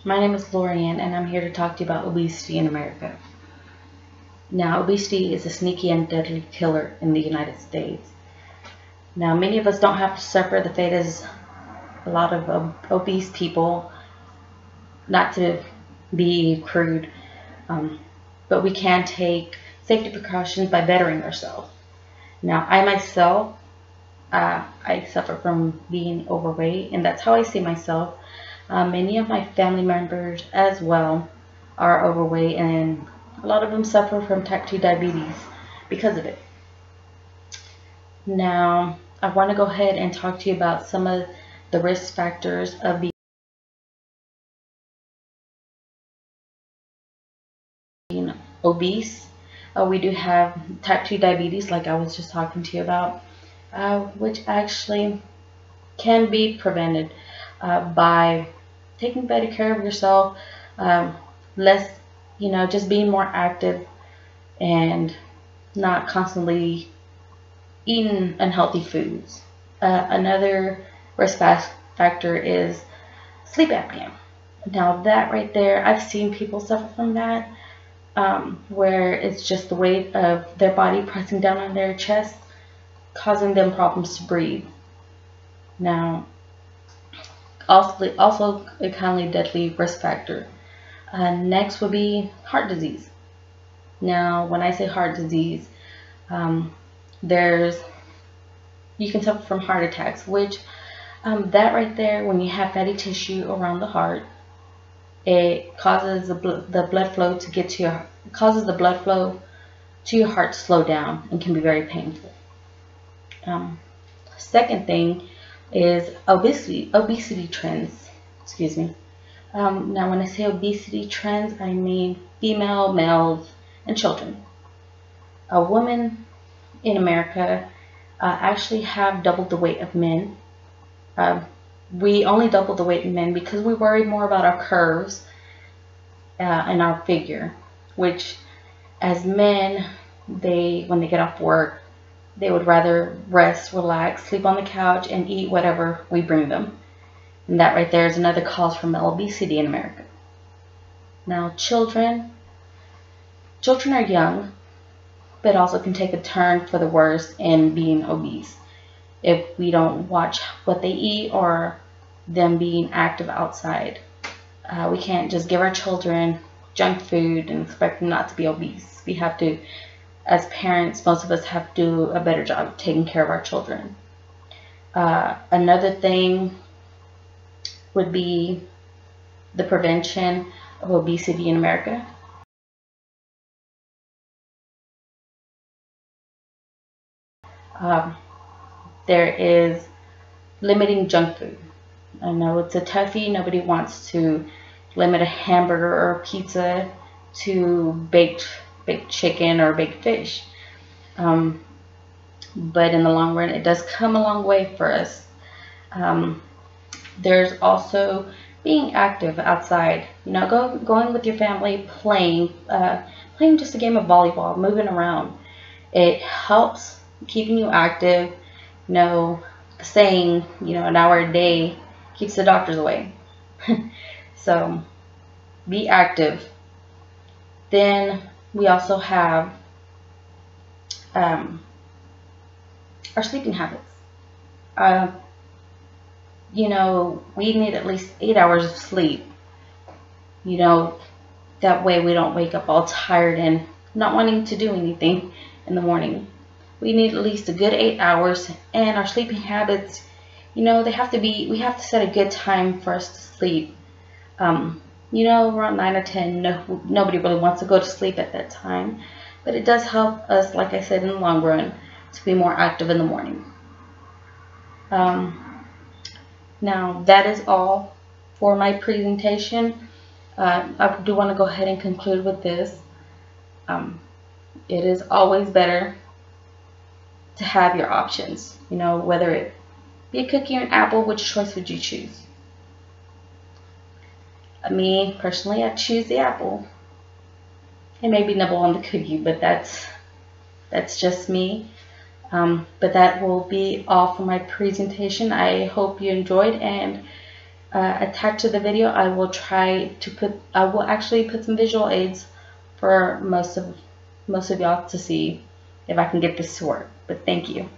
My name is Lorian, and I'm here to talk to you about obesity in America. Now, obesity is a sneaky and deadly killer in the United States. Now, many of us don't have to suffer the fate as a lot of obese people, not to be crude, but we can take safety precautions by bettering ourselves. Now, I myself, I suffer from being overweight, and that's how I see myself. Many of my family members as well are overweight, and a lot of them suffer from type 2 diabetes because of it. Now, I want to go ahead and talk to you about some of the risk factors of being obese. We do have type 2 diabetes, like I was just talking to you about, which actually can be prevented by taking better care of yourself, less, just being more active and not constantly eating unhealthy foods. Another risk factor is sleep apnea. Now that right there, I've seen people suffer from that, where it's just the weight of their body pressing down on their chest, causing them problems to breathe. Now, also a kindly deadly risk factor. Next would be heart disease. Now, when I say heart disease, you can suffer from heart attacks, which that right there, when you have fatty tissue around the heart, it causes the blood flow to get to your causes the blood flow to your heart to slow down and can be very painful. Second thing is obesity trends. Excuse me. Now, when I say obesity trends, I mean female, males, and children. A woman in America actually have doubled the weight of men. We only double the weight in men because we worry more about our curves and our figure, which as men, when they get off work, they would rather rest, relax, sleep on the couch, and eat whatever we bring them. And that right there is another cause for male obesity in America. Now, children are young, but also can take a turn for the worse in being obese if we don't watch what they eat or them being active outside. We can't just give our children junk food and expect them not to be obese. We have to, as parents, most of us have to do a better job of taking care of our children. Another thing would be the prevention of obesity in America. There is limiting junk food. I know it's a toughie. Nobody wants to limit a hamburger or a pizza to baked chicken or baked fish. But in the long run, it does come a long way for us. There's also being active outside. Going with your family, playing just a game of volleyball, moving around. It helps keeping you active. Saying, an hour a day keeps the doctors away. So be active. Then we also have our sleeping habits. We need at least 8 hours of sleep. That way we don't wake up all tired and not wanting to do anything in the morning. We need at least a good 8 hours, and our sleeping habits, we have to set a good time for us to sleep. Around 9 or 10, nobody really wants to go to sleep at that time, but it does help us, like I said, in the long run, to be more active in the morning. Now, that is all for my presentation. I do want to go ahead and conclude with this. It is always better to have your options, whether it be a cookie or an apple. Which choice would you choose? Me, personally, I choose the apple. And maybe nibble on the cookie, but that's just me. But that will be all for my presentation. I hope you enjoyed, and attached to the video. I will actually put some visual aids for most of y'all to see if I can get this to work. But thank you.